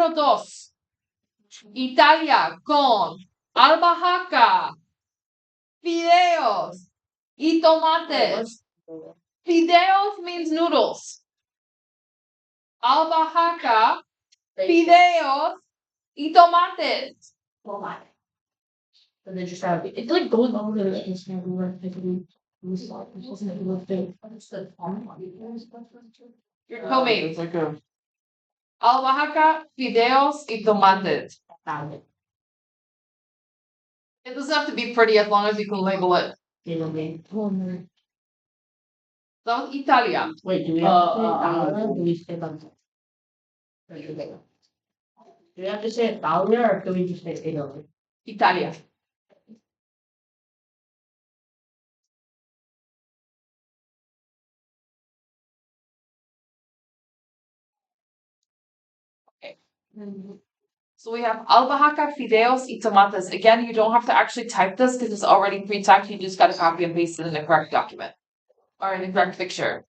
número 2. Italia con albahaca, fideos y tomates. Fideos means noodles. Albahaca, fideos y tomates. So they just have it's like going over the Your co-mate. It's like a Albahaca, fideos y tomates. It doesn't have to be pretty as long as you can label it. That was Italia. Wait, do we have to say do we have to say Italia or can we just say Italy? Italia. Okay. So we have albahaca, fideos y tomates. Again, you don't have to actually type this because it's already pre-typed. You just got to copy and paste it in the correct document or in the correct picture.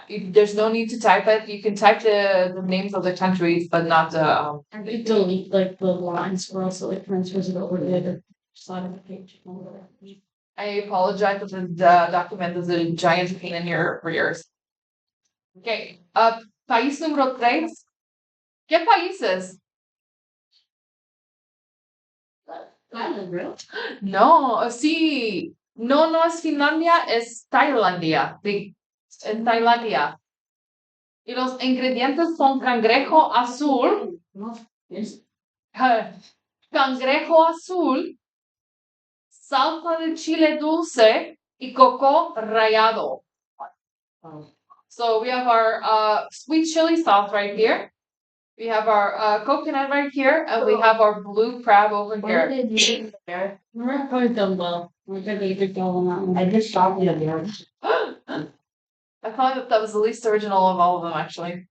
There's no need to type it. You can type the names of the countries, but not the. And we delete like the lines for us, so it transfers it over to the other side of the page. I apologize if the document is a giant pain in your ears. Okay. País número 3. ¿Qué países? No, sí. No es Finlandia, es Tailandia. En Tailandia. Y los ingredientes son cangrejo azul. Cangrejo azul, salsa de chile dulce y coco rallado. So we have our sweet chili sauce right here. We have our coconut right here, and we have our blue crab over here. We're probably done well. We're gonna be good on that one. I just saw the other. I thought that was the least original of all of them, actually.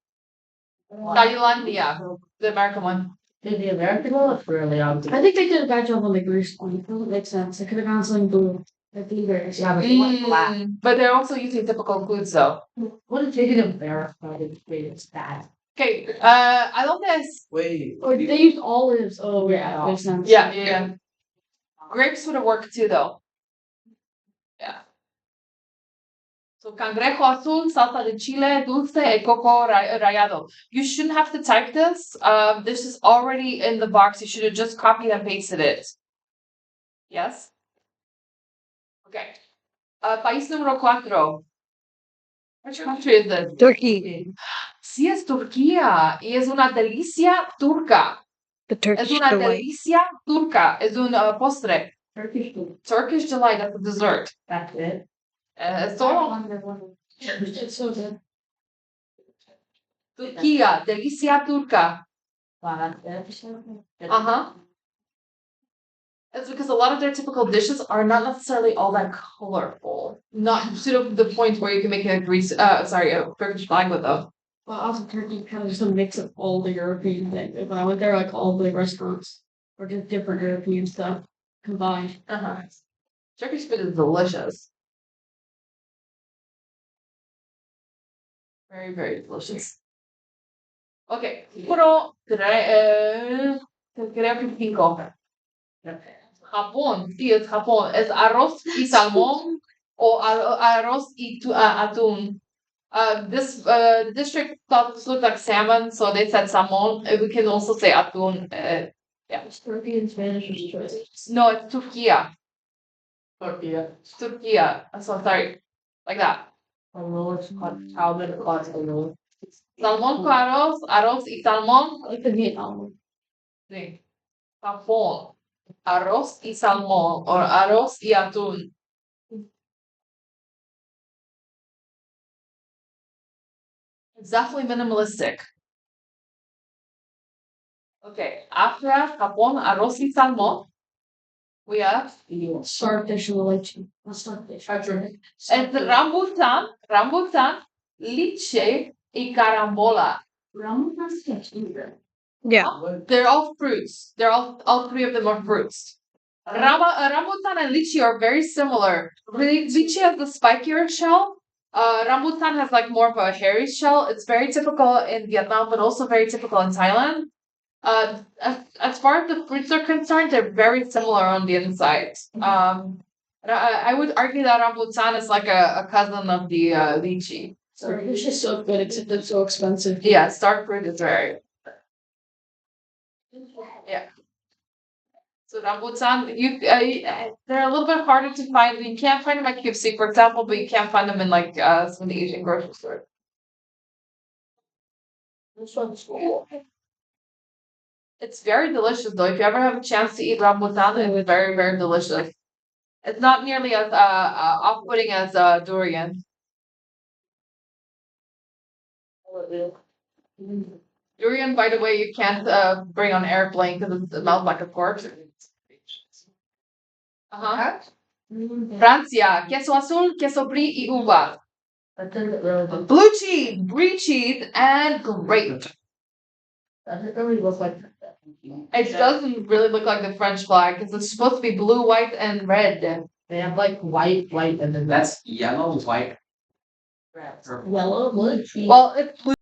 Thailandia, the American one. Did the American one look really obvious? I think they did a bad job on the Greece one. It doesn't make sense. I could have gone something blue. Like either. Yeah, but black. But they're also using typical foods, though. What if they didn't verify that it's bad? Okay, I love this. wait. Or they used olives. Oh, yeah, makes sense. Yeah. Grapes would have worked too, though. Yeah. So, cangrejo azul, salsa de chile dulce, y coco rallado. You shouldn't have to type this. This is already in the box. You should have just copied and pasted it. Yes? Okay. País número 4. Which country is this? Turkey. Sí, es Turquía. Y es una delicia turca. The Turkish Es una delight. delicia turca. Es un postre. Turkish food. Turkish delight. That's a dessert. That's it. So, It's so good. Turquía, delicia turca. Wow, that's it. Uh-huh. It's because a lot of their typical dishes are not necessarily all that colorful. Not to the point where you can make a Turkish flag with them. Well, also Turkey kind of just a mix of all the European things. When I went there, like all the restaurants were just different European stuff combined. Uh-huh. Turkish food is delicious. Very, very delicious. Okay, creo que 5. Japón, sí, es Japón. Es arroz y salmón o arroz y atún. This district thought this looked like salmon, so they said salmon. We can also say atún. Yeah. It's Turkey in Spanish was choice. No, it's Turquía. Turkey. Turquía. So sorry, like that. How many called hello? Salmón con arroz y salmón. Like the Vietnam. Sí. Japón. Arroz y salmón or arroz y atún. It's definitely minimalistic. Okay, after Japón, arroz y salmón, we have Starfish and the lychee. Not starfish. and rambutan, liche y carambola. Rambutan's either. Yeah. They're all fruits. They're all 3 of them are fruits. Rambutan and lychee are very similar. Lychee has the spikier shell. Rambutan has like more of a hairy shell. It's very typical in Vietnam, but also very typical in Thailand. As far as the fruits are concerned, they're very similar on the inside. And I would argue that rambutan is like a cousin of the lychee. Sorry, it's just so good, except it's so expensive. Yeah, star fruit is very. So rambutan, they're a little bit harder to find. You can't find them at KFC, for example, but you can find them in like some of the Asian grocery stores. This one's cool. It's very delicious though. If you ever have a chance to eat rambutan, it is very, very delicious. It's not nearly as off-putting as durian. Durian, by the way, you can't bring on airplane because it smells like a corpse. Uh-huh. Francia, queso azul, queso brie y uva. Blue cheese, brie cheese, and grape. Doesn't really look like that. It doesn't really look like the French flag because it's supposed to be blue, white, and red. They have like white, and then That's yellow, white, yellow, blue. Well, it's blue.